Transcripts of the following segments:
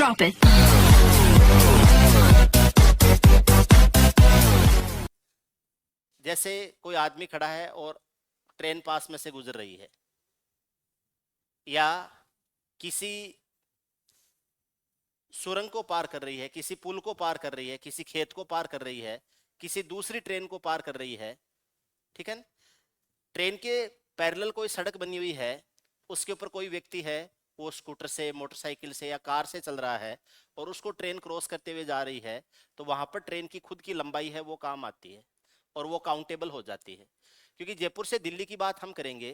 Drop it. जैसे कोई आदमी खड़ा है और ट्रेन पास में से गुजर रही है, या किसी सुरंग को पार कर रही है, किसी पुल को पार कर रही है, किसी खेत को पार कर रही है, किसी दूसरी ट्रेन को पार कर रही है, ठीक है। ट्रेन के पैरेलल कोई सड़क बनी हुई है, उसके ऊपर कोई व्यक्ति है, वो स्कूटर से, मोटरसाइकिल से या कार से चल रहा है और उसको ट्रेन क्रॉस करते हुए जा रही है, तो वहां पर ट्रेन की खुद की लंबाई है वो काम आती है और वो काउंटेबल हो जाती है। क्योंकि जयपुर से दिल्ली की बात हम करेंगे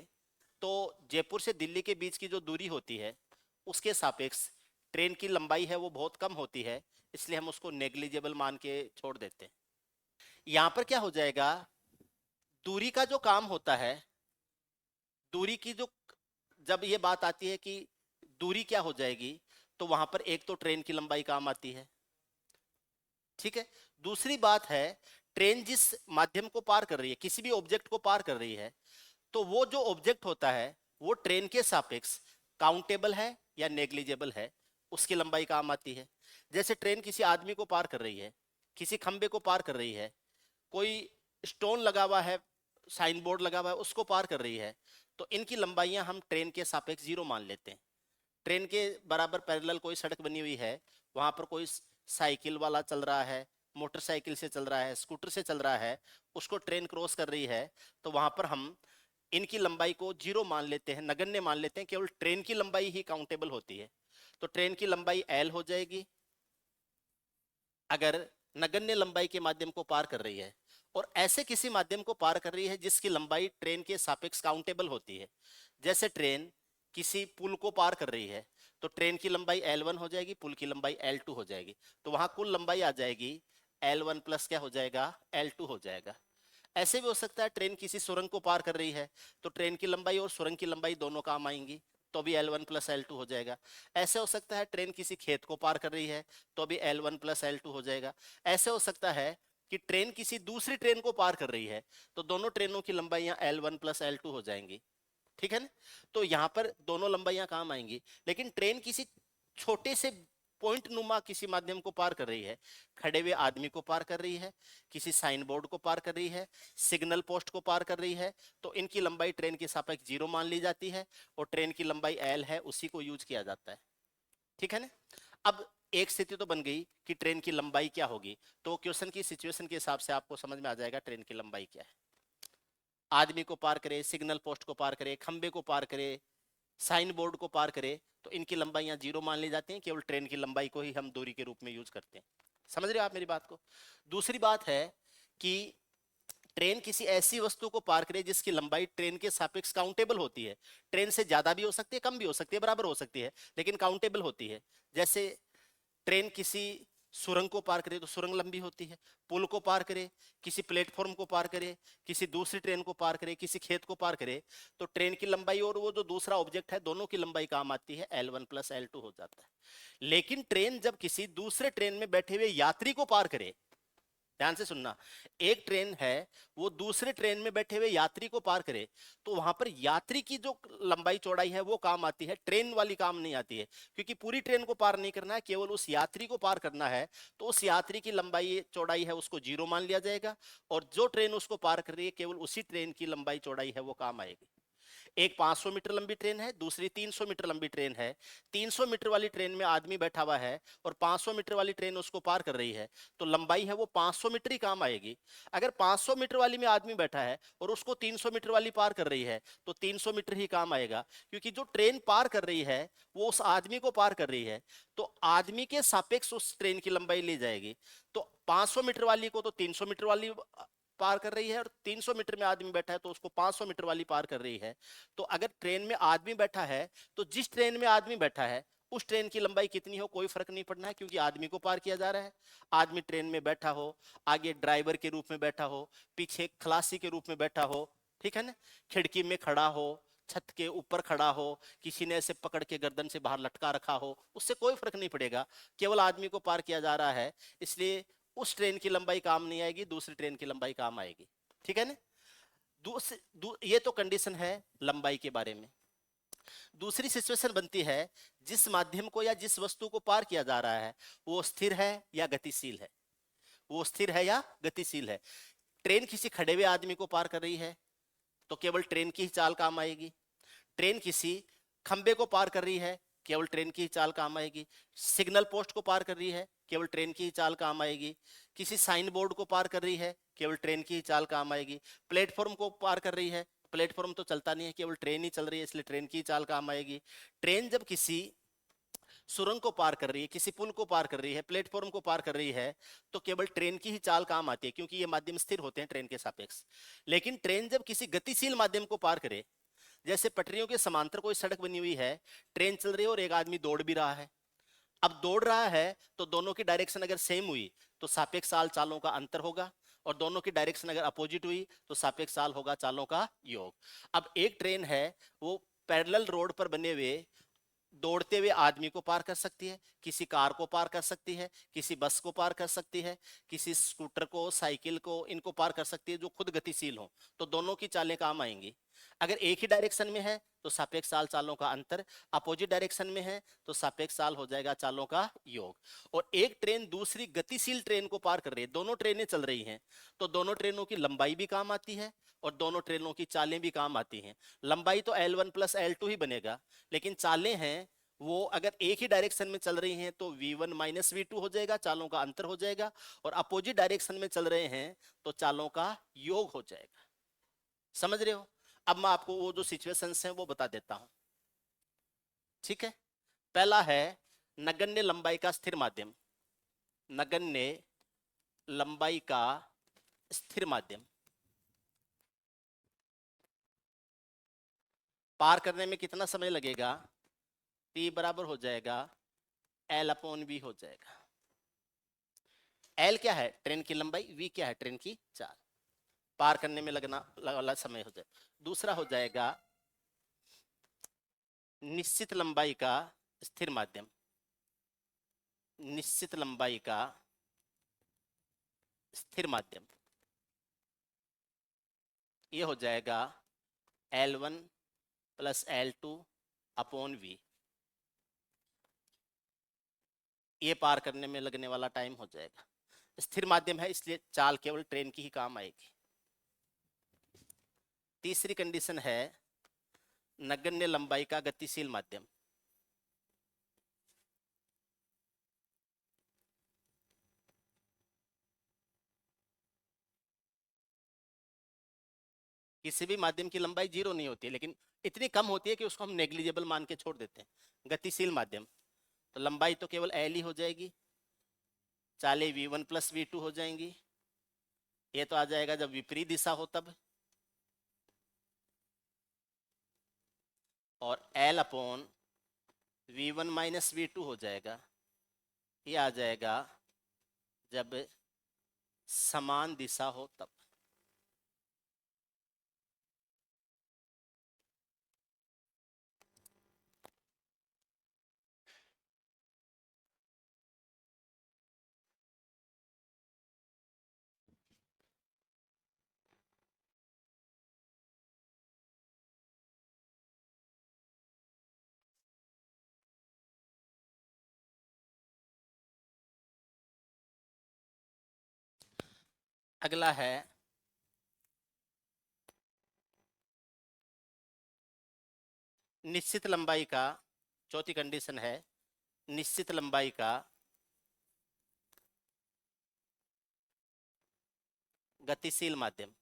तो जयपुर से दिल्ली के बीच की जो दूरी होती है उसके सापेक्ष ट्रेन की लंबाई है वो बहुत कम होती है, इसलिए हम उसको नेग्लिजिबल मान के छोड़ देते हैं। यहां पर क्या हो जाएगा, दूरी का जो काम होता है, दूरी की जो, जब ये बात आती है कि दूरी क्या हो जाएगी, तो वहां पर एक तो ट्रेन की लंबाई काम आती है, ठीक है। दूसरी बात है, ट्रेन जिस माध्यम को पार कर रही है, किसी भी ऑब्जेक्ट को पार कर रही है, तो वो जो ऑब्जेक्ट होता है वो ट्रेन के सापेक्ष काउंटेबल है या नेग्लिजिबल है, उसकी लंबाई काम आती है। जैसे ट्रेन किसी आदमी को पार कर रही है, किसी खंबे को पार कर रही है, कोई स्टोन लगा हुआ है, साइन बोर्ड लगा हुआ है, उसको पार कर रही है, तो इनकी लंबाइयां हम ट्रेन के सापेक्ष जीरो मान लेते हैं। ट्रेन के बराबर पैरेलल कोई सड़क बनी हुई है, वहां पर कोई साइकिल वाला चल रहा है, मोटरसाइकिल से चल रहा है, स्कूटर से चल रहा है, उसको ट्रेन क्रॉस कर रही है, तो वहां पर हम इनकी लंबाई को जीरो मान लेते हैं, नगण्य मान लेते हैं, केवल ट्रेन की लंबाई ही काउंटेबल होती है। तो ट्रेन की लंबाई एल हो जाएगी अगर नगण्य लंबाई के माध्यम को पार कर रही है, और ऐसे किसी माध्यम को पार कर रही है जिसकी लंबाई ट्रेन के सापेक्ष काउंटेबल होती है। जैसे ट्रेन किसी पुल को पार कर रही है, तो ट्रेन की लंबाई L1 हो जाएगी, पुल की लंबाई L2 हो जाएगी, तो वहां कुल लंबाई आ जाएगी L1 प्लस क्या हो जाएगा, L2 हो जाएगा। ऐसे भी हो सकता है ट्रेन किसी सुरंग को पार कर रही है, तो ट्रेन की लंबाई और सुरंग की लंबाई दोनों काम आएंगी, तो भी L1 प्लस L2 हो जाएगा। ऐसे हो सकता है ट्रेन किसी खेत को पार कर रही है, तो भी L1 प्लस L2 हो जाएगा। ऐसे हो सकता है कि ट्रेन किसी दूसरी ट्रेन को पार कर रही है, तो दोनों ट्रेनों की लंबाइयां L1 प्लस L2 हो जाएंगी, ठीक है ना। तो यहां पर दोनों लंबाइयां काम आएंगी। लेकिन ट्रेन किसी छोटे से पॉइंट नुमा किसी माध्यम को पार कर रही है, खड़े हुए आदमी को पार कर रही है, किसी साइन बोर्ड को पार कर रही है, सिग्नल पोस्ट को पार कर रही है, तो इनकी लंबाई ट्रेन के सापेक्ष जीरो मान ली जाती है और ट्रेन की लंबाई एल है उसी को यूज किया जाता है, ठीक है ना। अब एक स्थिति तो बन गई कि ट्रेन की लंबाई क्या होगी, तो क्वेश्चन की सिचुएशन के हिसाब से आपको समझ में आ जाएगा ट्रेन की लंबाई क्या है। आदमी को पार करे, सिग्नल पोस्ट को पार करे, खंबे को पार करे, साइन बोर्ड को पार करे, तो इनकी लंबाइयां जीरो मान ली जाती हैं, केवल ट्रेन की लंबाई को ही हम दूरी के रूप में यूज करते हैं। समझ रहे हो आप मेरी बात को। दूसरी बात है कि ट्रेन किसी ऐसी वस्तु को पार करे जिसकी लंबाई ट्रेन के सापेक्ष काउंटेबल होती है। ट्रेन से ज्यादा भी हो सकती है, कम भी हो सकती है, बराबर हो सकती है, लेकिन काउंटेबल होती है। जैसे ट्रेन किसी सुरंग को पार करे तो सुरंग लंबी होती है, पुल को पार करे, किसी प्लेटफॉर्म को पार करे, किसी दूसरी ट्रेन को पार करे, किसी खेत को पार करे, तो ट्रेन की लंबाई और वो जो दूसरा ऑब्जेक्ट है दोनों की लंबाई काम आती है, L1 प्लस L2 हो जाता है। लेकिन ट्रेन जब किसी दूसरे ट्रेन में बैठे हुए यात्री को पार करे, ध्यान से सुनना, एक ट्रेन है वो दूसरे ट्रेन में बैठे हुए यात्री को पार करे, तो वहां पर यात्री की जो लंबाई चौड़ाई है वो काम आती है, ट्रेन वाली काम नहीं आती है। क्योंकि पूरी ट्रेन को पार नहीं करना है, केवल उस यात्री को पार करना है, तो उस यात्री की लंबाई चौड़ाई है उसको जीरो मान लिया जाएगा, और जो ट्रेन उसको पार कर रही है केवल उसी ट्रेन की लंबाई चौड़ाई है वो काम आएगी। एक 500 मीटर लंबी ट्रेन है, दूसरी 300 मीटर लंबी ट्रेन है। 300 मीटर वाली ट्रेन में आदमी बैठा हुआ है और 500 मीटर वाली ट्रेन उसको पार कर रही है, तो लंबाई है वो 500 मीटर ही काम आएगी। अगर 500 मीटर वाली में आदमी बैठा है और उसको 300 मीटर वाली पार कर रही है, तो 300 मीटर ही काम आएगा, क्योंकि जो ट्रेन पार कर रही है वो उस आदमी को पार कर रही है, तो आदमी के सापेक्ष उस ट्रेन की लंबाई ली जाएगी। तो 500 मीटर वाली को तो 300 मीटर वाली पार कर रही है, और 300 मीटर में आदमी बैठा है तो उसको 500 मीटर वाली पार कर रही है। तो अगर ट्रेन में आदमी बैठा है, तो जिस ट्रेन में आदमी बैठा है उस ट्रेन की लंबाई कितनी हो कोई फर्क नहीं पड़ना है, क्योंकि आदमी को पार किया जा रहा है। आदमी ट्रेन में बैठा हो, आगे ड्राइवर के रूप में बैठा हो, पीछे खलासी के रूप में बैठा हो, ठीक है ना, खिड़की में खड़ा हो, छत के ऊपर खड़ा हो, किसी ने ऐसे पकड़ के गर्दन से बाहर लटका रखा हो, उससे कोई फर्क नहीं पड़ेगा, केवल आदमी को पार किया जा रहा है, इसलिए उस ट्रेन की लंबाई काम नहीं आएगी, दूसरी ट्रेन की लंबाई काम आएगी, ठीक है ना। ये तो कंडीशन है लंबाई के बारे में। दूसरी सिचुएशन बनती है जिस माध्यम को या जिस वस्तु को पार किया जा रहा है वो स्थिर है या गतिशील है, वो स्थिर है या गतिशील है। ट्रेन किसी खड़े हुए आदमी को पार कर रही है तो केवल ट्रेन की ही चाल काम आएगी। ट्रेन किसी खंबे को पार कर रही है, केवल ट्रेन की ही चाल काम आएगी। सिग्नल पोस्ट को पार कर रही है, केवल ट्रेन की ही चाल काम आएगी। किसी साइन बोर्ड को पार कर रही है, केवल ट्रेन की ही चाल काम आएगी। प्लेटफॉर्म को पार कर रही है, प्लेटफॉर्म तो चलता नहीं है, केवल ट्रेन ही चल रही है, इसलिए ट्रेन की ही चाल काम आएगी। ट्रेन जब किसी सुरंग को पार कर रही है, किसी पुल को पार कर रही है, प्लेटफॉर्म को पार कर रही है, तो केवल ट्रेन की ही चाल काम आती है, क्योंकि ये माध्यम स्थिर होते हैं ट्रेन के सापेक्ष। लेकिन ट्रेन जब किसी गतिशील माध्यम को पार करे, जैसे पटरियों के समांतर कोई सड़क बनी हुई है, ट्रेन चल रही है और एक आदमी दौड़ भी रहा है। अब दौड़ रहा है तो दोनों की डायरेक्शन अगर सेम हुई तो सापेक्ष चाल चालों का अंतर होगा, और दोनों की डायरेक्शन अगर अपोजिट हुई तो सापेक्ष चाल होगा चालों का योग। अब एक ट्रेन है वो पैरेलल रोड पर बने हुए दौड़ते हुए आदमी को पार कर सकती है, किसी कार को पार कर सकती है, किसी बस को पार कर सकती है, किसी स्कूटर को, साइकिल को, इनको पार कर सकती है जो खुद गतिशील हो, तो दोनों की चालें काम आएंगी। अगर एक ही डायरेक्शन में है तो सापेक्ष चाल चालों का अंतर, अपोजिट डायरेक्शन में है तो सापेक्ष चाल हो जाएगा चालों का योग। और एक ट्रेन दूसरी गतिशील ट्रेन को पार कर रही है, दोनों ट्रेनें चल रही हैं, तो दोनों ट्रेनों की लंबाई भी काम आती है और दोनों ट्रेनों की चालें भी काम आती हैं। लंबाई तो L1 प्लस L2 ही बनेगा, लेकिन चालें हैं वो अगर एक ही डायरेक्शन में चल रही हैं तो V1 माइनस V2 हो जाएगा, चालों का अंतर हो जाएगा, और अपोजिट डायरेक्शन में चल रहे हैं तो चालों का योग हो जाएगा। समझ रहे हो? अब मैं आपको वो जो सिचुएशंस हैं वो बता देता हूं, ठीक है। पहला है नगण्य लंबाई का स्थिर माध्यम। नगण्य लंबाई का स्थिर माध्यम पार करने में कितना समय लगेगा? T बराबर हो जाएगा L/V हो जाएगा। L क्या है? ट्रेन की लंबाई, V क्या है? ट्रेन की चाल। पार करने में लगना वाला समय हो जाए। दूसरा हो जाएगा निश्चित लंबाई का स्थिर माध्यम। निश्चित लंबाई का स्थिर माध्यम ये हो जाएगा L1 plus L2 upon V। ये पार करने में लगने वाला टाइम हो जाएगा। स्थिर माध्यम है इसलिए चाल केवल ट्रेन की ही काम आएगी। तीसरी कंडीशन है नगण्य लंबाई का गतिशील माध्यम। किसी भी माध्यम की लंबाई जीरो नहीं होती है, लेकिन इतनी कम होती है कि उसको हम नेग्लिजिबल मान के छोड़ देते हैं। गतिशील माध्यम तो लंबाई तो केवल L ही हो जाएगी, चालें V1 प्लस V2 हो जाएंगी। ये तो आ जाएगा जब विपरीत दिशा हो तब, और L upon V1 minus V2 हो जाएगा। ये आ जाएगा जब समान दिशा हो तब। अगला है निश्चित लंबाई का, चौथी कंडीशन है निश्चित लंबाई का गतिशील माध्यम।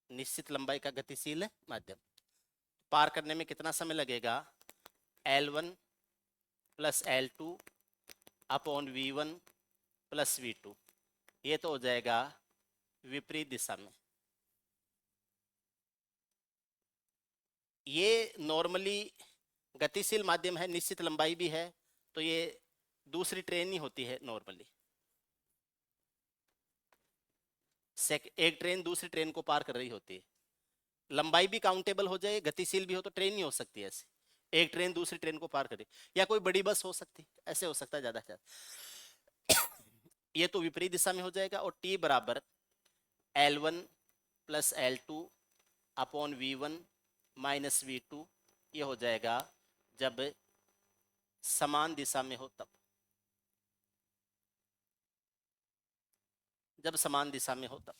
निश्चित लंबाई का गतिशील माध्यम पार करने में कितना समय लगेगा? L1 plus L2 upon V1 plus V2। ये तो हो जाएगा विपरीत दिशा में। ये नॉर्मली गतिशील माध्यम है, निश्चित लंबाई भी है, तो ये दूसरी ट्रेन ही होती है नॉर्मली। एक ट्रेन दूसरी ट्रेन को पार कर रही होती है, लंबाई भी काउंटेबल हो जाए, गतिशील भी हो तो ट्रेन नहीं हो सकती ऐसे। एक ट्रेन दूसरी ट्रेन को पार करे, या कोई बड़ी बस हो सकती, ऐसे हो सकता है ज्यादा से ज्यादा। ये तो विपरीत दिशा में हो जाएगा, और T बराबर L1 plus L2 upon V1 minus V2, ये हो जाएगा जब समान दिशा में हो तब, जब समान दिशा में हो तब।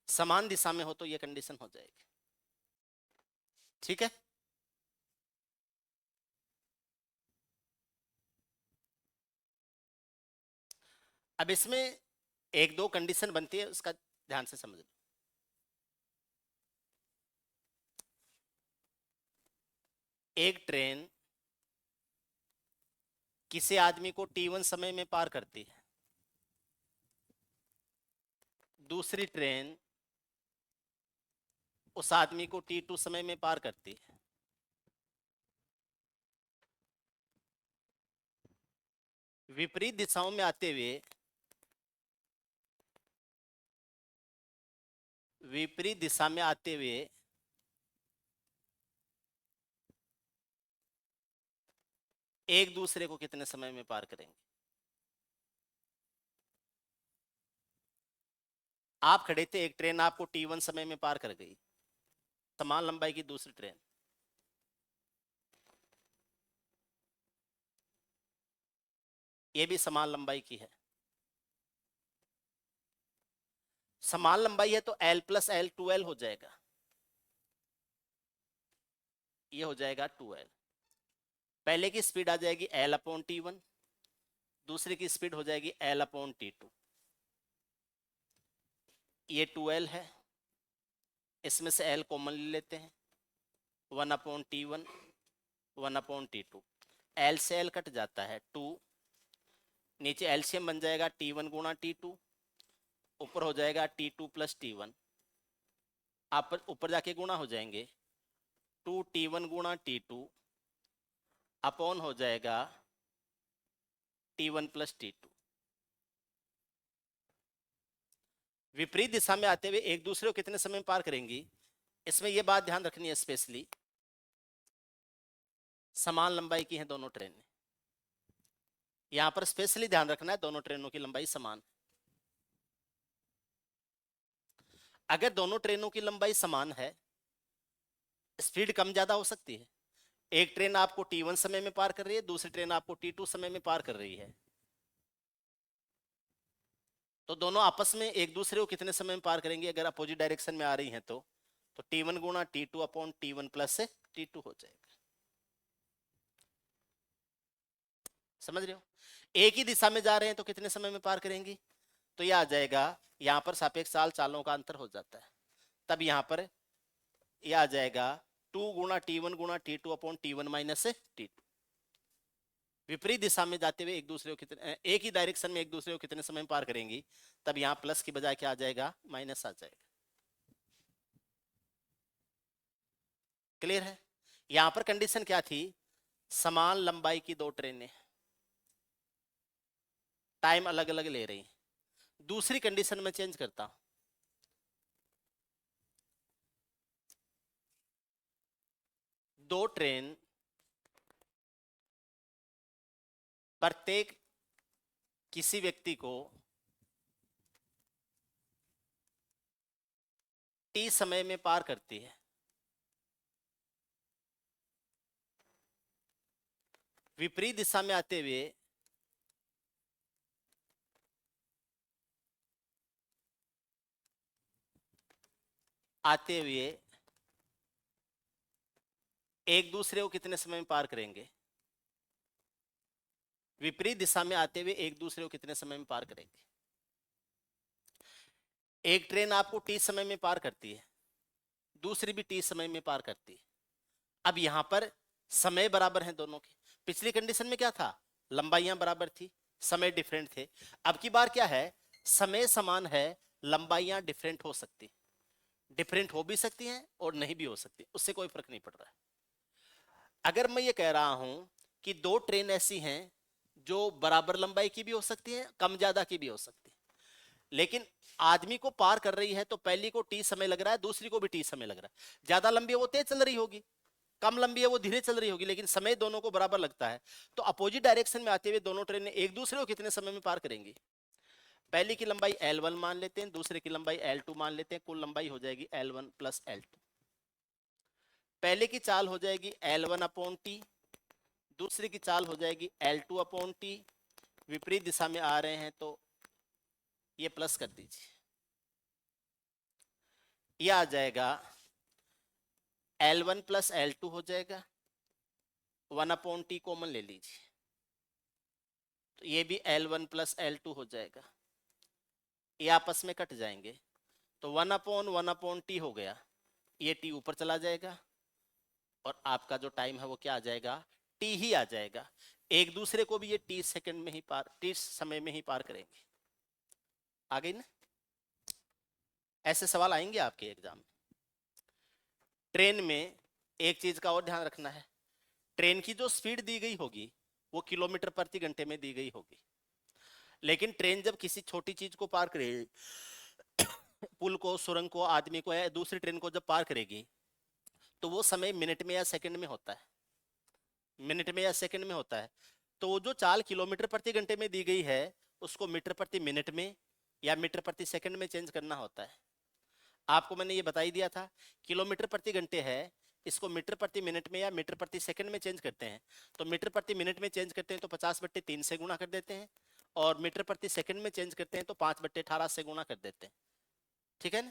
समान दिशा में हो तो ये कंडीशन हो जाएगी। ठीक है, अब इसमें एक दो कंडीशन बनती है, उसका ध्यान से समझ लो। एक ट्रेन किसी आदमी को T1 समय में पार करती है, दूसरी ट्रेन उस आदमी को T2 समय में पार करती है। विपरीत दिशाओं में आते हुए, विपरीत दिशा में आते हुए एक दूसरे को कितने समय में पार करेंगे? आप खड़े थे, एक ट्रेन आपको T1 समय में पार कर गई, समान लंबाई की दूसरी ट्रेन, ये भी समान लंबाई की है। समान लंबाई है तो L प्लस L 2L हो जाएगा, ये हो जाएगा 2L। पहले की स्पीड आ जाएगी L अपॉन T1, दूसरे की स्पीड हो जाएगी L अपॉन T2, ये 2L है, इसमें से L कॉमन ले लेते हैं, 1 upon T1 1 upon T2, L से L कट जाता है 2, नीचे एलसीएम बन जाएगा T1 गुणा T2, ऊपर हो जाएगा T2 प्लस T1, आप ऊपर जाके गुणा हो जाएंगे, 2T1 गुणा T2 अपॉन हो जाएगा T1 प्लस T2। विपरीत दिशा में आते हुए एक दूसरे को कितने समय में पार करेंगी, इसमें यह बात ध्यान रखनी है स्पेशली, समान लंबाई की है दोनों ट्रेनें, यहां पर स्पेशली ध्यान रखना है दोनों ट्रेनों की लंबाई समान। अगर दोनों ट्रेनों की लंबाई समान है, स्पीड कम ज्यादा हो सकती है। एक ट्रेन आपको T1 समय में पार कर रही है, दूसरी ट्रेन आपको T2 समय में पार कर रही है, तो दोनों आपस में एक दूसरे को कितने समय में पार करेंगे? अगर अपोजिट डायरेक्शन में आ रही हैं तो T1 गुणा T2 upon T1 plus T2 हो जाएगा। समझ रहे हो? एक ही दिशा में जा रहे हैं तो कितने समय में पार करेंगी? तो यह आ जाएगा, यहां पर सापेक्ष चालों का अंतर हो जाता है, तब यहां पर यह आ जाएगा 2 गुणा T1 गुणा T2 upon T1 minus T2। विपरीत दिशा में जाते हुए एक दूसरे को कितने, एक ही डायरेक्शन में एक दूसरे को कितने समय में पार करेंगी, तब यहां प्लस की बजाय क्या आ जाएगा? माइनस आ जाएगा। क्लियर है? यहां पर कंडीशन क्या थी? समान लंबाई की दो ट्रेनें टाइम अलग अलग ले रही। दूसरी कंडीशन में चेंज करता हूं, दो ट्रेन प्रत्येक किसी व्यक्ति को T समय में पार करती है। विपरीत दिशा में आते हुए एक दूसरे को कितने समय में पार करेंगे? विपरीत दिशा में आते हुए एक दूसरे को कितने समय में पार करेंगे? एक ट्रेन आपको T समय में पार करती है, दूसरी भी T समय में पार करती है। अब यहां पर समय बराबर है दोनों के। पिछली कंडीशन में क्या था? लंबाइयां बराबर थी, समय डिफरेंट थे। अब की बार क्या है? समय समान है, लंबाइयां डिफरेंट हो सकती, डिफरेंट हो भी सकती हैं और नहीं भी हो सकती, उससे कोई फर्क नहीं पड़ रहा है। अगर मैं ये कह रहा हूं कि दो ट्रेन ऐसी हैं जो बराबर लंबाई की भी हो सकती हैं, कम ज्यादा की भी हो सकती है, लेकिन आदमी को पार कर रही है तो पहली को T समय लग रहा है, दूसरी को भी T समय लग रहा है। ज्यादा लंबी है वो तेज चल रही होगी, कम लंबी है वो धीरे चल रही होगी, लेकिन समय दोनों को बराबर लगता है। तो अपोजिट डायरेक्शन में आते हुए दोनों ट्रेनें एक दूसरे को कितने समय में पार करेंगी? पहली की लंबाई L1 मान लेते हैं, दूसरे की लंबाई L2 मान लेते हैं, कुल लंबाई हो जाएगी L1 प्लस L2। पहले की चाल हो जाएगी L1 अपॉन टी, दूसरे की चाल हो जाएगी L2 अपॉन टी। विपरीत दिशा में आ रहे हैं तो ये प्लस कर दीजिए, ये आ जाएगा L1 प्लस L2 हो जाएगा, 1 अपॉन टी कॉमन ले लीजिए तो ये भी L1 प्लस L2 हो जाएगा, ये आपस में कट जाएंगे तो 1 अपॉन टी हो गया, ये टी ऊपर चला जाएगा और आपका जो टाइम है वो क्या आ जाएगा, टी ही आ जाएगा। एक दूसरे को भी ये टी सेकंड में ही पार, टी समय में ही पार करेंगे। आ गई ना? ऐसे सवाल आएंगे आपके एग्जाम में। ट्रेन में एक चीज का और ध्यान रखना है, ट्रेन की जो स्पीड दी गई होगी वो किलोमीटर प्रति घंटे में दी गई होगी, लेकिन ट्रेन जब किसी छोटी चीज को पार करेगी, पुल को, सुरंग को, आदमी को या दूसरी ट्रेन को जब पार करेगी तो वो समय मिनट में या सेकंड में होता है, मिनट में या सेकंड में होता है। तो वो जो चाल किलोमीटर प्रति घंटे में दी गई है उसको मीटर प्रति मिनट में या मीटर प्रति सेकंड में चेंज करना होता है। आपको मैंने ये बता ही दिया था, किलोमीटर प्रति घंटे है, इसको मीटर प्रति मिनट में या मीटर प्रति सेकंड में चेंज करते हैं। तो मीटर प्रति मिनट में चेंज करते हैं तो 50/3 से गुणा कर देते हैं, और मीटर प्रति सेकंड में चेंज करते हैं तो 5/18 से गुणा कर देते हैं। ठीक है ना?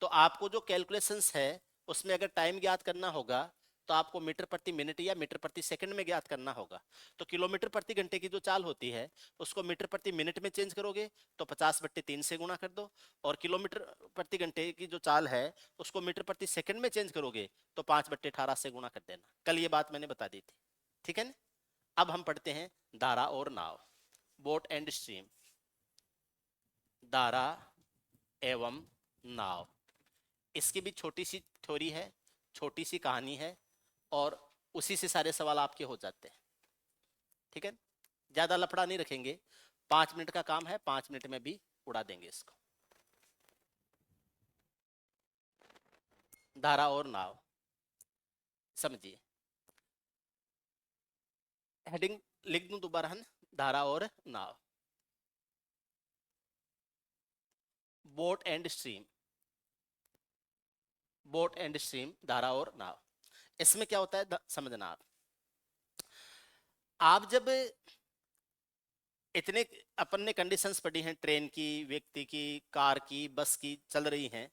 तो आपको जो कैलकुलेशंस है उसमें अगर टाइम ज्ञात करना होगा तो आपको मीटर प्रति मिनट या मीटर प्रति सेकंड में ज्ञात करना होगा। तो किलोमीटर प्रति घंटे की जो चाल होती है उसको मीटर प्रति मिनट में चेंज करोगे तो 50/3 से गुणा कर दो, और किलोमीटर प्रति घंटे की जो चाल है उसको मीटर प्रति सेकंड में चेंज करोगे तो 5/18 से गुणा कर देना। कल ये बात मैंने बता दी थी। ठीक है ना? अब हम पढ़ते हैं धारा और नाव, बोट एंड स्ट्रीम। धारा एवं नाव, इसकी भी छोटी सी थ्योरी है, छोटी सी कहानी है, और उसी से सारे सवाल आपके हो जाते हैं। ठीक है? ज्यादा लफड़ा नहीं रखेंगे, 5 मिनट का काम है, 5 मिनट में भी उड़ा देंगे इसको। धारा और नाव समझिए, हेडिंग लिख दूं दोबारा, है ना? धारा और नाव, boat and stream, boat and stream, धारा और नाव। इसमें क्या होता है समझना आप जब इतने अपन ने कंडीशंस पढ़ी हैं, ट्रेन की, व्यक्ति की, कार की, बस की चल रही हैं,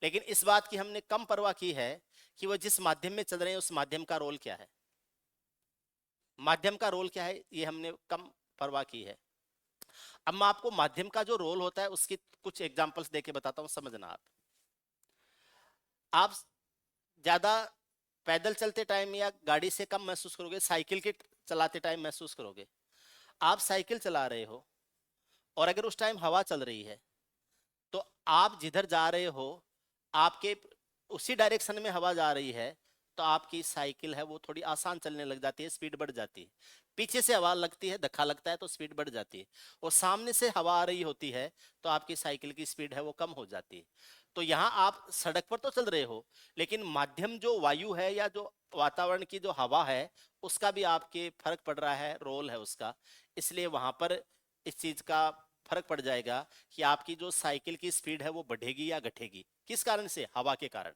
लेकिन इस बात की हमने कम परवाह की है कि वह जिस माध्यम में चल रहे हैं उस माध्यम का रोल क्या है, माध्यम का रोल क्या है, ये हमने कम परवाह की है। अब मैं आपको माध्यम का जो रोल होता है उसकी कुछ एग्जांपल्स देके बताता हूं, समझना आप ज्यादा पैदल चलते टाइम या गाड़ी से कम महसूस करोगे, साइकिल के चलाते टाइम महसूस करोगे। आप साइकिल चला रहे हो और अगर उस टाइम हवा चल रही है तो आप जिधर जा रहे हो आपके उसी डायरेक्शन में हवा जा रही है तो आपकी साइकिल है वो थोड़ी आसान चलने लग जाती है, स्पीड बढ़ जाती है। पीछे से हवा लगती है, धक्का लगता है तो स्पीड बढ़ जाती है, और सामने से हवा आ रही होती है तो आपकी साइकिल की स्पीड है वो कम हो जाती है। तो यहाँ आप सड़क पर तो चल रहे हो, लेकिन माध्यम जो वायु है या जो वातावरण की जो हवा है उसका भी आपके फर्क पड़ रहा है, रोल है उसका। इसलिए वहां पर इस चीज का फर्क पड़ जाएगा कि आपकी जो साइकिल की स्पीड है वो बढ़ेगी या घटेगी। किस कारण से? हवा के कारण।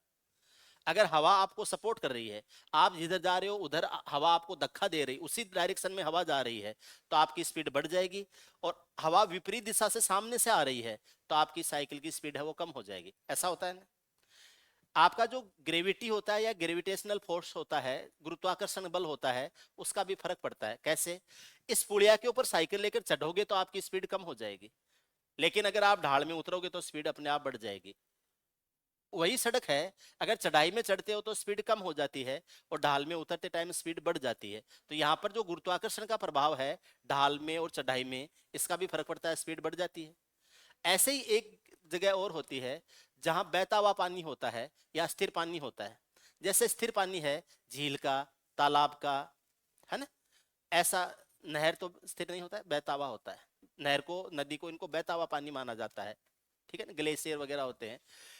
अगर हवा आपको सपोर्ट कर रही है, आप जिधर जा रहे हो उधर हवा आपको धक्का दे रही, उसी डायरेक्शन में हवा जा रही है तो आपकी स्पीड बढ़ जाएगी, और हवा विपरीत दिशा से सामने से आ रही है तो आपकी साइकिल की स्पीड है वो कम हो जाएगी। ऐसा होता है ना? आपका जो ग्रेविटी होता है या ग्रेविटेशनल फोर्स होता है, गुरुत्वाकर्षण बल होता है, उसका भी फर्क पड़ता है। कैसे? इस पुड़िया के ऊपर साइकिल लेकर चढ़ोगे तो आपकी स्पीड कम हो जाएगी, लेकिन अगर आप ढाल में उतरोगे तो स्पीड अपने आप बढ़ जाएगी। वही सड़क है, अगर चढ़ाई में चढ़ते हो तो स्पीड कम हो जाती है और ढाल में उतरते टाइम स्पीड बढ़ जाती है। तो यहाँ पर जो गुरुत्वाकर्षण का प्रभाव है ढाल में और चढ़ाई में, इसका भी फर्क पड़ता है, स्पीड बढ़ जाती है। ऐसे ही एक जगह और होती है जहां बहता हुआ पानी होता है या स्थिर पानी होता है। जैसे स्थिर पानी है झील का, तालाब का, है ना? ऐसा नहर तो स्थिर नहीं होता है, बहता हुआ होता है। नहर को, नदी को, इनको बहता हुआ पानी माना जाता है। ठीक है ना? ग्लेशियर वगैरह होते हैं।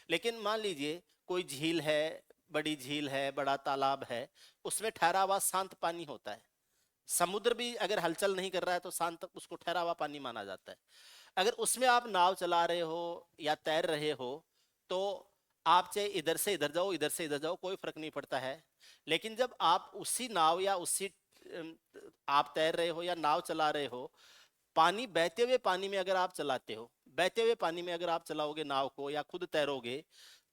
लेकिन मान लीजिए कोई झील है, बड़ी झील है, बड़ा तालाब है, उसमें ठहरा हुआ शांत पानी होता है। समुद्र भी अगर हलचल नहीं कर रहा है तो शांत, उसको ठहरा हुआ पानी माना जाता है। अगर उसमें आप नाव चला रहे हो या तैर रहे हो तो आप चाहे इधर से इधर जाओ, इधर से इधर जाओ, कोई फर्क नहीं पड़ता है। लेकिन जब आप उसी नाव या उसी आप तैर रहे हो या नाव चला रहे हो, पानी बहते हुए पानी में अगर आप चलाते हो, बहते हुए पानी में अगर आप चलाओगे नाव को या खुद तैरोगे,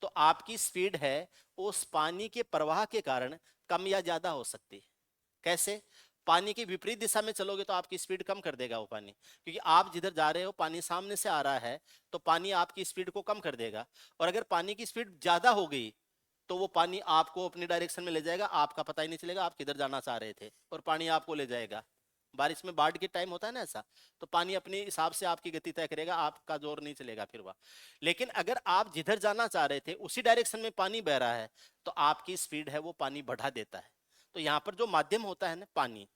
तो आपकी स्पीड है उस पानी के प्रवाह के कारण कम या ज्यादा हो सकती है। कैसे? पानी की विपरीत दिशा में चलोगे तो आपकी स्पीड कम कर देगा वो पानी, क्योंकि आप जिधर जा रहे हो पानी सामने से आ रहा है, तो पानी आपकी स्पीड को कम कर देगा। और अगर पानी की स्पीड ज्यादा हो गई तो वो पानी आपको अपनी डायरेक्शन में ले जाएगा, आपका पता ही नहीं चलेगा आप किधर जाना चाह रहे थे, और पानी आपको ले जाएगा। बारिश में बाढ़ के टाइम होता है ना ऐसा, तो पानी अपने हिसाब से आपकी गति तय करेगा, आपका जोर नहीं चलेगा फिर वह। लेकिन अगर आप जिधर जाना चाह रहे थे उसी डायरेक्शन में पानी बह रहा है, तो आपकी स्पीड है वो पानी बढ़ा देता है। तो यहाँ पर जो माध्यम होता है ना, पानी,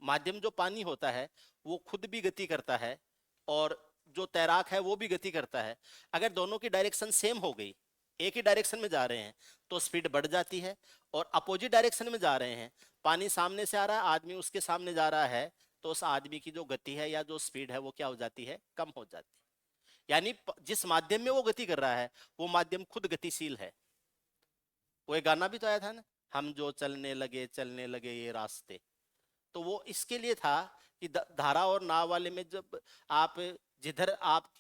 माध्यम जो पानी होता है वो खुद भी गति करता है, और जो तैराक है वो भी गति करता है। अगर दोनों की डायरेक्शन सेम हो गई, एक ही डायरेक्शन में जा रहे हैं, तो स्पीड बढ़ जाती है। और अपोजिट डायरेक्शन में जा रहे हैं, पानी सामने से आ रहा है, आदमी उसके सामने जा रहा है, तो उस आदमी की जो गति है या जो स्पीड है वो क्या हो जाती है, कम हो जाती है। यानी जिस माध्यम में वो गति कर रहा है वो माध्यम खुद गतिशील है। वो एक गाना भी तो आया था ना, हम जो चलने लगे ये रास्ते। तो वो इसके लिए था कि धारा और नाव वाले में जब आप जिधर आप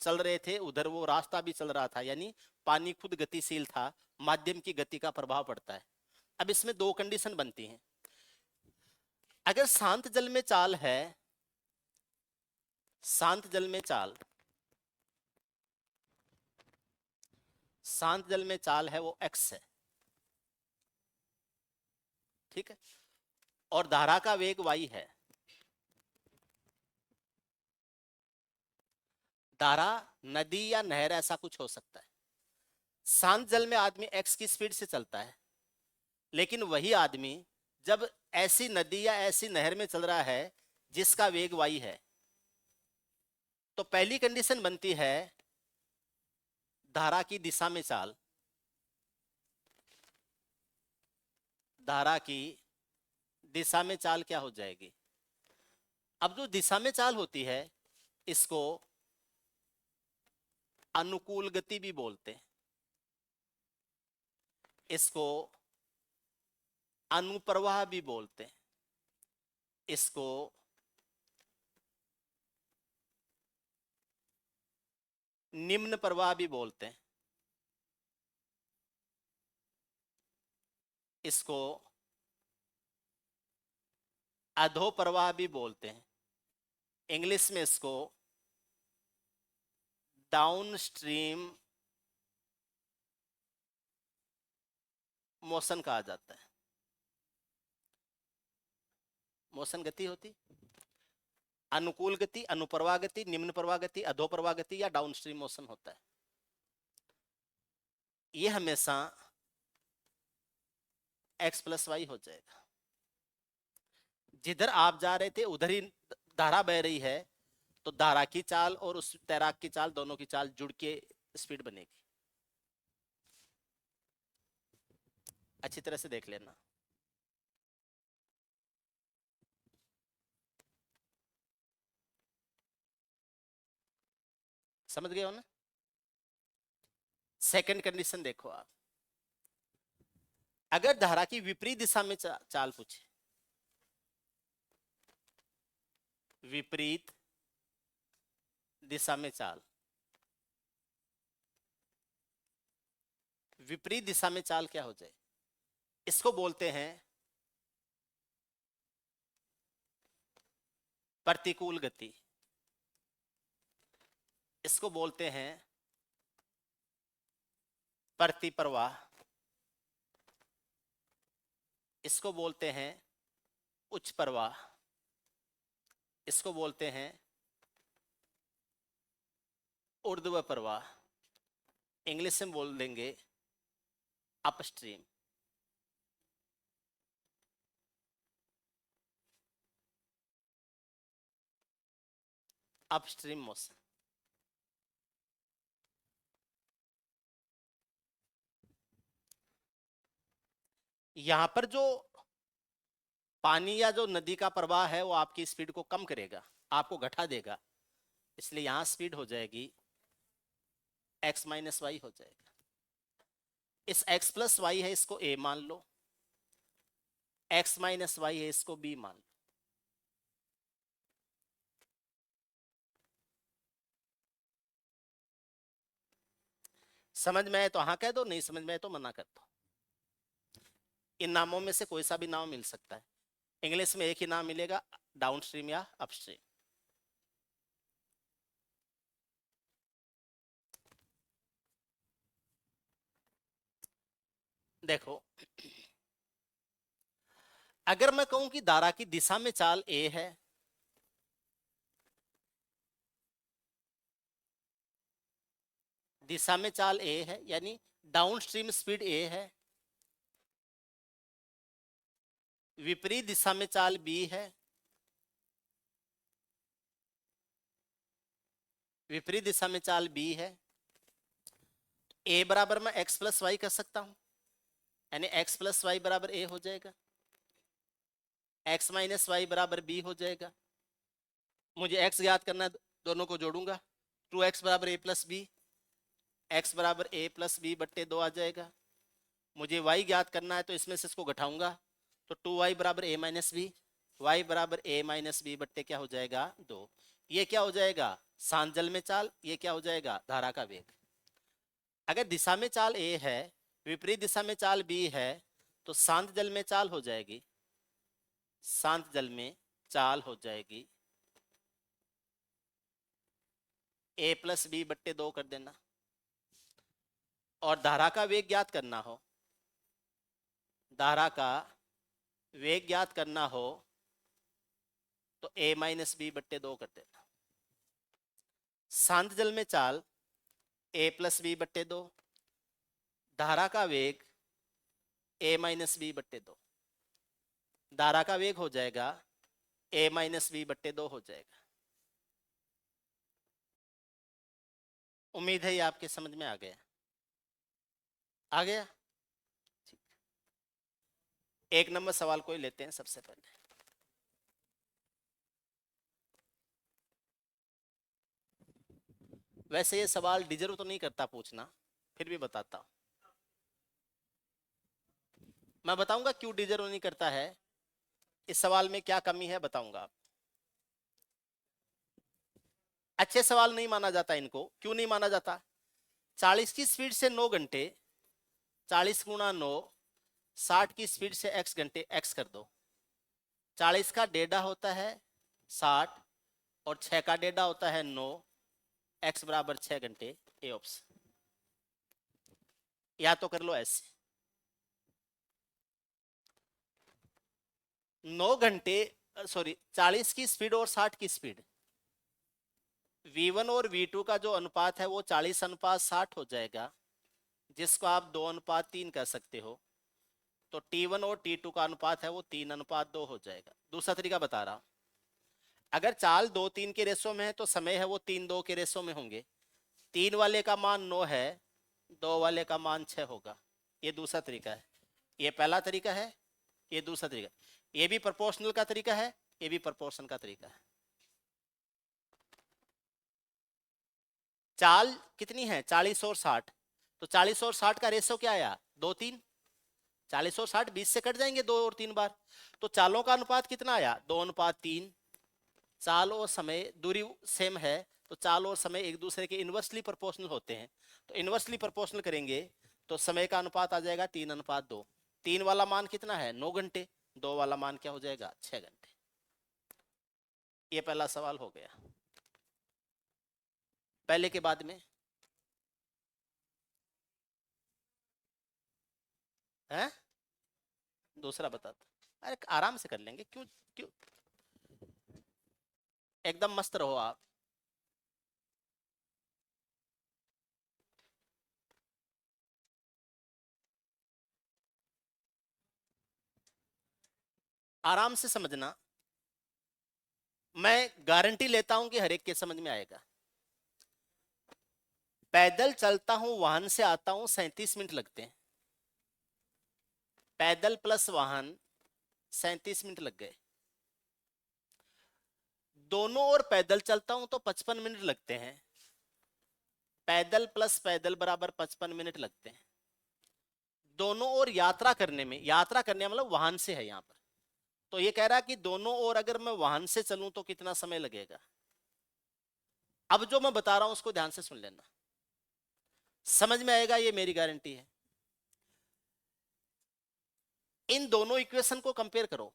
चल रहे थे उधर वो रास्ता भी चल रहा था, यानी पानी खुद गतिशील था, माध्यम की गति का प्रभाव पड़ता है। अब इसमें दो कंडीशन बनती हैं। अगर शांत जल में चाल है, शांत जल में चाल, शांत जल में चाल है वो x है, ठीक है, और धारा का वेग y है। धारा, नदी या नहर ऐसा कुछ हो सकता है। शांत जल में आदमी x की स्पीड से चलता है, लेकिन वही आदमी जब ऐसी नदी या ऐसी नहर में चल रहा है जिसका वेग y है, तो पहली कंडीशन बनती है धारा की दिशा में चाल, धारा की दिशा में चाल क्या हो जाएगी। अब जो दिशा में चाल होती है इसको अनुकूल गति भी बोलते हैं, इसको अनुप्रवाह भी बोलते हैं, इसको निम्न प्रवाह भी बोलते हैं, इसको अधो प्रवाह भी बोलते हैं। इंग्लिश में इसको डाउन स्ट्रीम मोशन कहा जाता है। मोशन गति होती, अनुकूल गति, अनुप्रवाह गति, निम्न प्रवाह गति, अधो प्रवाह गति या डाउन स्ट्रीम मोशन होता है। ये हमेशा x प्लस वाई हो जाएगा। जिधर आप जा रहे थे उधर ही धारा बह रही है, तो धारा की चाल और उस तैराक की चाल, दोनों की चाल जुड़ के स्पीड बनेगी। अच्छी तरह से देख लेना। समझ गए हो ना? सेकंड कंडीशन देखो आप, अगर धारा की विपरीत दिशा में चाल पूछे, विपरीत दिशा में चाल, विपरीत दिशा में चाल क्या हो जाए, इसको बोलते हैं प्रतिकूल गति, इसको बोलते हैं प्रतिप्रवाह, इसको बोलते हैं उच्च प्रवाह, इसको बोलते हैं ऊर्ध्व प्रवाह, इंग्लिश में बोल देंगे अपस्ट्रीम। Upstream motion. यहां पर जो पानी या जो नदी का प्रवाह है वो आपकी स्पीड को कम करेगा, आपको घटा देगा। इसलिए यहां स्पीड हो जाएगी x माइनस वाई हो जाएगा। इस x प्लस वाई है इसको a मान लो, x माइनस वाई है इसको b मान लो। समझ में आए तो हाँ कह दो, नहीं समझ में आए तो मना कर दो। इन नामों में से कोई सा भी नाम मिल सकता है। इंग्लिश में एक ही नाम मिलेगा, डाउनस्ट्रीम या अपस्ट्रीम। देखो, अगर मैं कहूं कि धारा की दिशा में चाल a है, दिशा में चाल a है यानी डाउनस्ट्रीम स्पीड a है, विपरीत दिशा में चाल b है, विपरीत दिशा में चाल b है, a बराबर मैं x प्लस वाई कर सकता हूं, यानी x प्लस वाई बराबर a हो जाएगा, x माइनस वाई बराबर b हो जाएगा। मुझे x ज्ञात करना है, दोनों को जोड़ूंगा, 2x बराबर a प्लस बी, x बराबर a प्लस बी बट्टे 2 आ जाएगा। मुझे y ज्ञात करना है तो इसमें से इसको घटाऊंगा, तो 2y बराबर a माइनस बी, y बराबर a माइनस बी बट्टे क्या हो जाएगा 2। ये क्या हो जाएगा शांत जल में चाल, ये क्या हो जाएगा धारा का वेग। अगर दिशा में चाल a है, विपरीत दिशा में चाल b है, तो शांत जल में चाल हो जाएगी, शांत जल में चाल हो जाएगी a प्लस बी बट्टे 2 कर देना। और धारा का वेग ज्ञात करना हो, धारा का वेग ज्ञात करना हो तो a माइनस बी बट्टे 2 कर देना। शांत जल में चाल a प्लस बी बट्टे 2, धारा का वेग a माइनस बी बट्टे 2, धारा का वेग हो जाएगा a माइनस बी बट्टे 2 हो जाएगा। उम्मीद है ये आपके समझ में आ गया, आ गया। ठीक, एक नंबर सवाल कोई लेते हैं सबसे पहले। वैसे ये सवाल डिजर्व तो नहीं करता पूछना, फिर भी बताता हूं। मैं बताऊंगा क्यों डिजर्व नहीं करता है, इस सवाल में क्या कमी है बताऊंगा। अच्छे सवाल नहीं माना जाता इनको, क्यों नहीं माना जाता? 40 की स्पीड से 9 घंटे, 40 गुणा 9, 60 की स्पीड से x घंटे, x कर दो। 40 का डेढ़ा होता है 60 और 6 का डेढ़ा होता है 9, x बराबर 6 घंटे, ए ऑप्शन। या तो कर लो ऐसे, 9 घंटे, सॉरी 40 की स्पीड और 60 की स्पीड, v1 और v2 का जो अनुपात है वो 40 अनुपात 60 हो जाएगा, जिसको आप 2 अनुपात 3 कर सकते हो। तो T1 और T2 का अनुपात है वो 3 अनुपात 2 हो जाएगा। दूसरा तरीका बता रहा हूं, अगर चाल 2-3 के रेशो में है तो समय है वो 3-2 के रेशो में होंगे। 3 वाले का मान 9 है, 2 वाले का मान 6 होगा। ये दूसरा तरीका है, ये पहला तरीका है, ये दूसरा तरीका। ये भी प्रोपोर्शनल का तरीका है, ये भी प्रोपोर्शन का तरीका है। चाल कितनी है 40 और 60, तो 40 और 60 का रेशो क्या आया 2-3, 40 और 60 20 से कट जाएंगे 2 और 3 बार, तो चालों का अनुपात कितना आया 2 अनुपात 3। चाल और समय दूरी सेम है, तो चाल और समय एक दूसरे के इनवर्सली प्रोपोर्शनल होते हैं, तो इनवर्सली प्रोपोर्शनल करेंगे तो समय का अनुपात आ जाएगा 3 अनुपात 2। 3 वाला मान कितना है 9 घंटे, 2 वाला मान क्या हो जाएगा 6 घंटे। ये पहला सवाल हो गया। पहले के बाद में है दूसरा बताता, अरे आराम से कर लेंगे, क्यों क्यों, एकदम मस्त रहो आप। आराम से समझना, मैं गारंटी लेता हूं कि हर एक के समझ में आएगा। पैदल चलता हूं वाहन से आता हूं 37 मिनट लगते हैं, पैदल प्लस वाहन 37 मिनट लग गए। दोनों ओर पैदल चलता हूं तो 55 मिनट लगते हैं, पैदल प्लस पैदल बराबर 55 मिनट लगते हैं। दोनों ओर यात्रा करने में, यात्रा करने मतलब वाहन से है यहां पर, तो ये कह रहा है कि दोनों ओर अगर मैं वाहन से चलूं तो कितना समय लगेगा। अब जो मैं बता रहा हूं उसको ध्यान से सुन लेना, समझ में आएगा, ये मेरी गारंटी है। इन दोनों इक्वेशन को कंपेयर करो,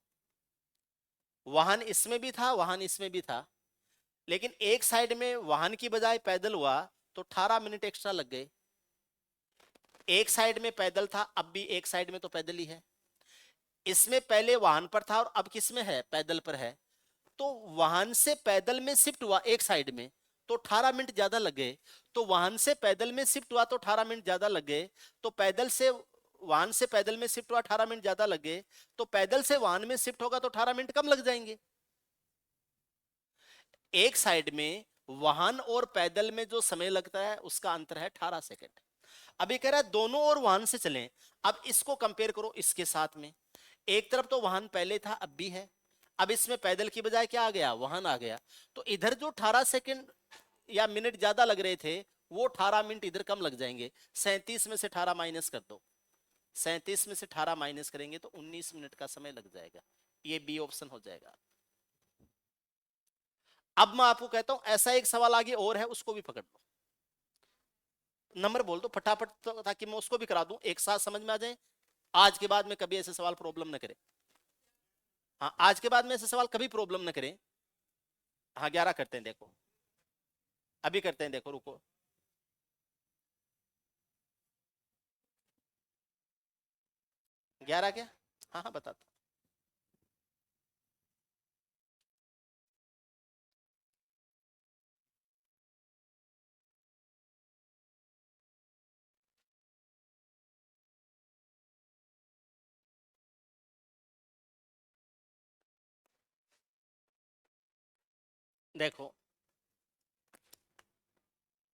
वाहन इसमें भी था, वाहन इसमें भी था, लेकिन एक साइड में वाहन की बजाय पैदल हुआ तो 18 मिनट एक्स्ट्रा लग गए। एक साइड में पैदल था, अब भी एक साइड में तो पैदल ही है। इसमें पहले वाहन पर था और अब किस में है, पैदल पर है, तो वाहन से पैदल में शिफ्ट हुआ एक साइड में तो 18 मिनट ज्यादा लग गए, तो वाहन से पैदल में शिफ्ट हुआ तो 18 मिनट ज्यादा लग गए, तो पैदल से वाहन से पैदल में शिफ्ट हुआ 18 मिनट ज्यादा लग गए, तो पैदल से वाहन में शिफ्ट होगा तो 18 मिनट कम लग जाएंगे। एक साइड में वाहन और पैदल में जो समय लगता है उसका अंतर है 18 सेकंड। अब ये कह रहा है दोनों ओर वाहन से चलें, अब इसको कंपेयर करो इसके साथ में, एक तरफ तो वाहन पहले था अब भी है, अब इसमें पैदल की बजाय क्या आ गया, वाहन आ गया, तो इधर जो 18 सेकंड या मिनट ज्यादा लग रहे थे वो 18 मिनट इधर कम लग जाएंगे। 37 में से 18 माइनस कर दो, 37 में से 18 माइनस करेंगे तो 19 मिनट का समय लग जाएगा, ये बी ऑप्शन हो जाएगा। अब मैं आपको कहता हूं ऐसा एक सवाल आगे और है, उसको भी पकड़ लो, नंबर बोल दो फटाफट ताकि मैं उसको भी करा दूं, एक साथ समझ में आ जाए, आज के बाद में कभी ऐसे सवाल प्रॉब्लम न करे। हाँ, आज के बाद में ऐसे सवाल कभी प्रॉब्लम न करें। हाँ 11 करते हैं, देखो अभी करते हैं, देखो रुको। 11 क्या, हाँ हाँ बताता। देखो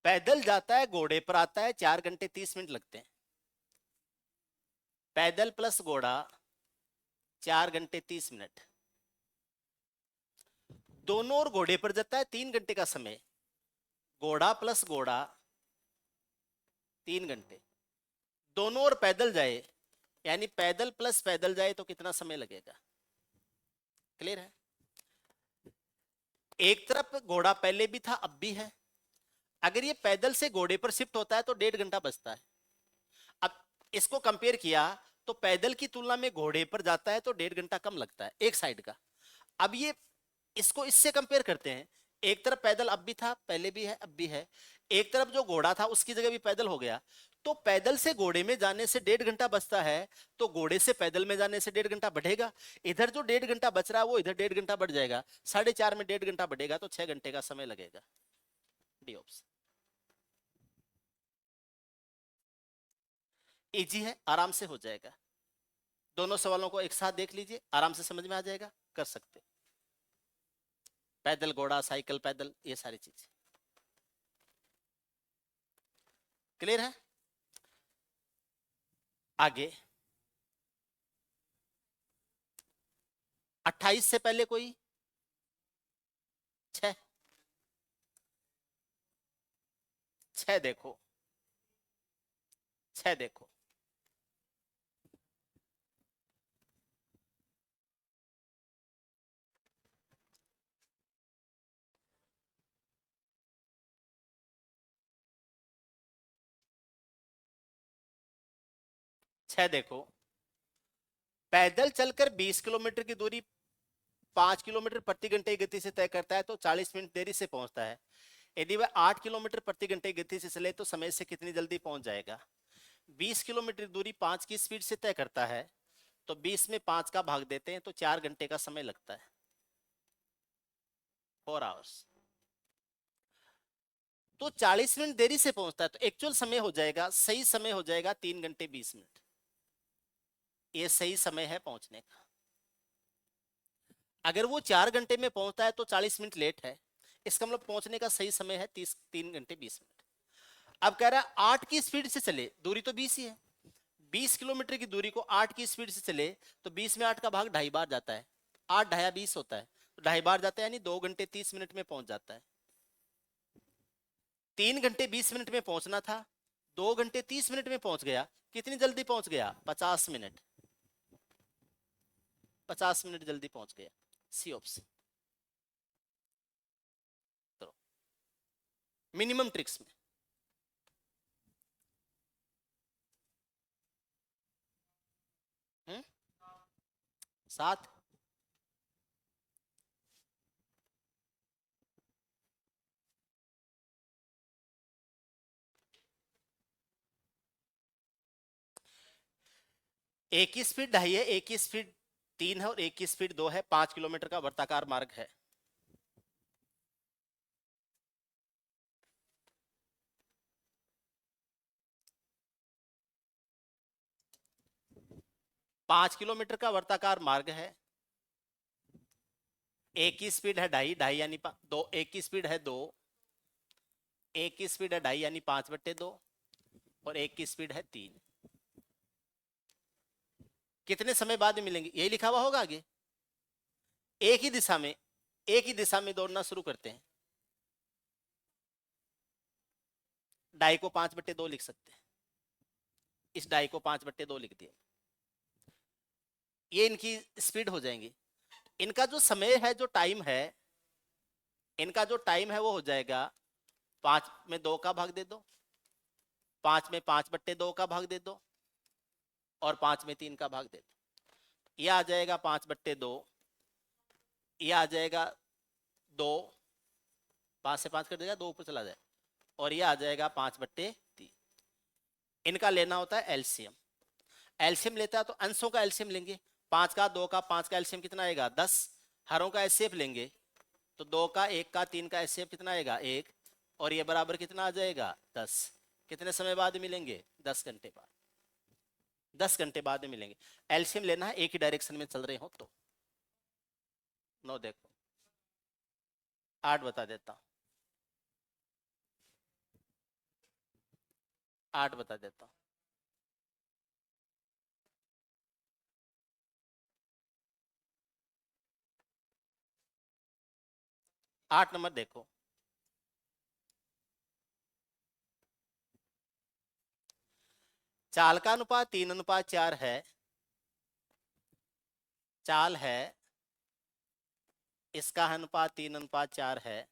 पैदल जाता है, घोड़े पर आता है, 4 घंटे 30 मिनट लगते हैं, पैदल प्लस घोड़ा 4 घंटे 30 मिनट, दोनों और घोड़े पर जाता है 3 घंटे का समय, घोड़ा प्लस घोड़ा 3 घंटे, दोनों और पैदल जाए यानी पैदल प्लस पैदल जाए तो कितना समय लगेगा, क्लियर है। एक तरफ घोड़ा पहले भी था अब भी है, अगर ये पैदल से घोड़े पर शिफ्ट होता है तो 1.5 घंटा बचता है। अब इसको कंपेयर किया तो पैदल की तुलना में घोड़े पर जाता है तो 1.5 घंटा कम लगता है एक साइड का। अब ये इसको इससे कंपेयर करते हैं, एक तरफ पैदल अब भी था, पहले भी है अब भी है, एक तरफ जो घोड़ा था उसकी जगह भी पैदल हो गया, तो पैदल से घोड़े में जाने से 1.5 घंटा बचता है, तो घोड़े से पैदल में जाने से 1.5 घंटा बढ़ेगा, इधर जो 1.5 घंटा बच रहा है वो इधर 1.5 घंटा बढ़ जाएगा, 4.5 में 1.5 घंटा बढ़ेगा तो 6 घंटे का समय लगेगा, डी ऑप्शन। इजी है, आराम से हो जाएगा, दोनों सवालों को एक साथ देख लीजिए, आराम से समझ में आ जाएगा, कर सकते, पैदल घोड़ा साइकिल पैदल ये सारी चीज क्लियर है। आगे 28 से पहले कोई 6, 6 देखो, 6 देखो, छह देखो, पैदल चलकर 20 किलोमीटर की दूरी 5 किलोमीटर प्रति घंटे की गति से तय करता है तो 40 मिनट देरी से पहुंचता है, यदि वह 8 किलोमीटर प्रति घंटे की गति से चले तो समय से कितनी जल्दी पहुंच जाएगा। 20 किलोमीटर दूरी 5 की स्पीड से तय करता है, तो 20 में 5 का भाग देते हैं तो 4 घंटे का समय लगता है, 4 आवर्स, तो 40 मिनट देरी से पहुंचता है तो एक्चुअल समय हो जाएगा, सही समय हो जाएगा 3 घंटे 20 मिनट, ये सही समय है पहुंचने का। अगर वो 4 घंटे में पहुंचता है तो 40 मिनट लेट है, इसका मतलब पहुंचने का सही समय है 3 घंटे 20 मिनट। अब कह रहा है 8 की स्पीड से चले, दूरी तो 20 ही है, 20 किलोमीटर की दूरी को 8 की स्पीड से चले तो 20 में 8 का भाग 2.5 बार जाता है, 8 ढाया 20 होता है, तो 2.5 बार जाता है, यानी 2 घंटे 30 मिनट में पहुंच जाता है। 3 घंटे 20 मिनट में पहुंचना था, 2 घंटे 30 मिनट में पहुंच गया। कितनी जल्दी पहुंच गया? 50 मिनट। 50 मिनट जल्दी पहुंच गया। C option. मिनिमम ट्रिक्स में। हम्म 7। एक की स्पीड 2.5 है, एक की स्पीड 3 है और एक की स्पीड 2 है। 5 किलोमीटर का वर्ताकार मार्ग है। पांच किलोमीटर का वर्ताकार मार्ग है। एक की स्पीड है 2.5, 2.5 यानी 2। एक की स्पीड है 2, एक की स्पीड है 2.5 यानी 5/2, और एक की स्पीड है 3। कितने समय बाद में मिलेंगे? यही लिखा हुआ होगा आगे। एक ही दिशा में, एक ही दिशा में दौड़ना शुरू करते हैं। 2.5 को 5/2 लिख सकते हैं। इस 2.5 को 5/2 लिख दिया। ये इनकी स्पीड हो जाएंगी। इनका जो समय है, जो टाइम है, इनका जो टाइम है वो हो जाएगा 5 में 2 का भाग दे दो, 5 में 5/2 का भाग दे दो, और 5 में 3 का भाग दे दो। ये आ जाएगा 5/2। ये आ जाएगा 2, 5 से 5 कर देगा, 2 ऊपर चला जाए, और ये आ जाएगा 5/3। इनका लेना होता है एलसीएम। एलसीएम लेता है तो अंशों का एलसीएम लेंगे। 5 का, 2 का, 5 का एलसीएम कितना आएगा? 10। हरों का एचसीएफ लेंगे तो 2 का, 1 का, 3 का एचसीएफ कितना आएगा? 1। और ये बराबर कितना आ जाएगा? 10। कितने समय बाद मिलेंगे? 10 घंटे बाद। 10 घंटे बाद में मिलेंगे। एलसीएम लेना है, एक ही डायरेक्शन में चल रहे हो तो। 9 देखो, 8 बता देता हूं, 8 बता देता हूं। 8 नंबर देखो। चाल का अनुपात 3:4 है। चाल है, इसका अनुपात 3:4 है।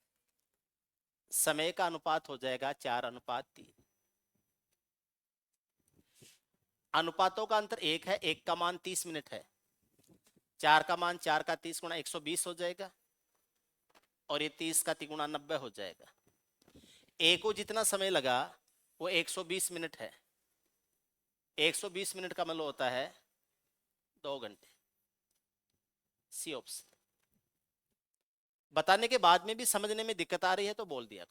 समय का अनुपात हो जाएगा 4:3। अनुपातों का अंतर 1 है, 1 का मान 30 मिनट है। 4 का मान 4 का 30 गुणा 120 हो जाएगा, और ये 30 का 3 गुणा 90 हो जाएगा। ए को जितना समय लगा वो 120 मिनट है। 120 मिनट का मतलब होता है 2 घंटे। C option. बताने के बाद में भी समझने में दिक्कत आ रही है तो बोल दिया।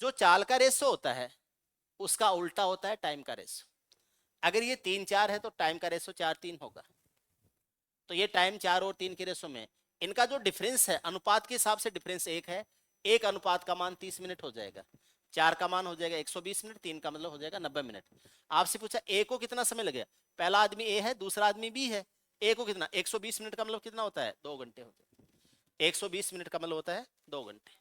जो चाल का रेशो होता है उसका उल्टा होता है टाइम का रेशो। अगर ये 3-4 है तो टाइम का रेशो 4-3 होगा। तो ये टाइम 4 और 3 के रेशो में इनका जो डिफरेंस है, अनुपात के हिसाब से डिफरेंस 1 है। एक अनुपात का मान 30 मिनट हो जाएगा। 4 का मान हो जाएगा 120 मिनट, 3 का मतलब हो जाएगा 90 मिनट। आपसे पूछा ए को कितना समय लगेगा? पहला आदमी ए है, दूसरा आदमी बी है। ए को कितना? 120 मिनट का मतलब कितना होता है? 2 घंटे होते हैं। 120 मिनट का मतलब होता है 2 घंटे।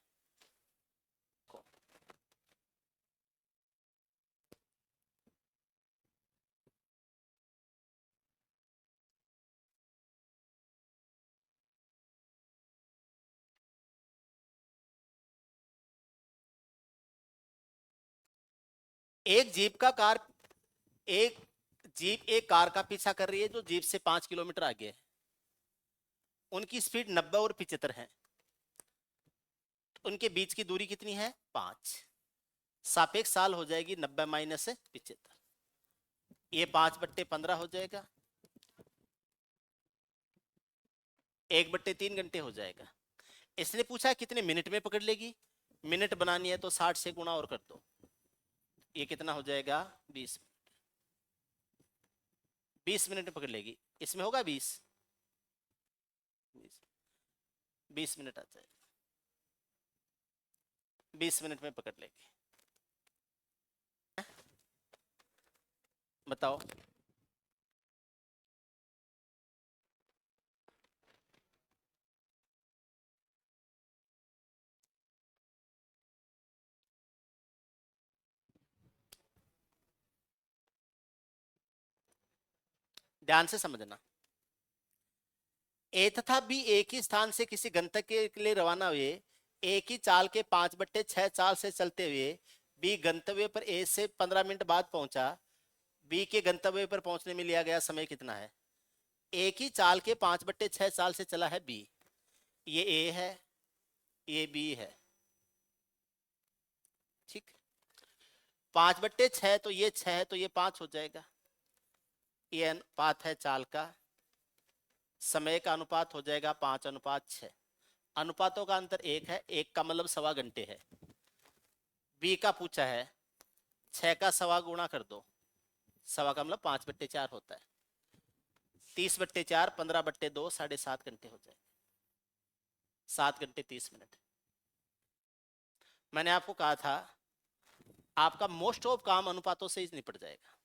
एक जीप का कार एक जीप एक कार का पीछा कर रही है जो जीप से 5 किलोमीटर आगे है। उनकी स्पीड 90 और 75 है। उनके बीच की दूरी कितनी है? 5। सापेक्ष साल हो जाएगी 90 माइनस 75। ये 5/15 हो जाएगा। 1/3 घंटे हो जाएगा। इसने पूछा कितने मिनट में पकड़ लेगी। मिनट बनानी है तो 60 से गुणा और कर दो। ये कितना हो जाएगा? 20। 20 मिनट में पकड़ लेगी। इसमें होगा 20। 20 मिनट आ जाएगा। 20 मिनट में पकड़ लेगी। बताओ। ध्यान से समझना। ए तथा बी एक ही स्थान से किसी गंतव्य के लिए रवाना हुए। एक ही चाल के 5/6 चाल से चलते हुए बी गंतव्य पर ए से 15 मिनट बाद पहुंचा। बी के गंतव्य पर पहुंचने में लिया गया समय कितना है? एक ही चाल के 5/6 चाल से चला है बी। ये ए है, ये बी है, ठीक। 5/6 तो ये 6 है, तो ये 5 हो जाएगा। ये अनुपात है चाल का, समय का अनुपात हो जाएगा 5:6। अनुपातों का अंतर 1 है, 1 का मतलब 1.25 घंटे है। बी का पूछा है 6 का 1.25 गुणा कर दो, 1.25 का मतलब 5/4 होता है। 30/4 15/2 7.5 घंटे हो जाएगा, 7 घंटे 30 मिनट। मैंने आपको कहा था आपका मोस्ट ऑफ काम अनुपातों से ही निपट जाएगा।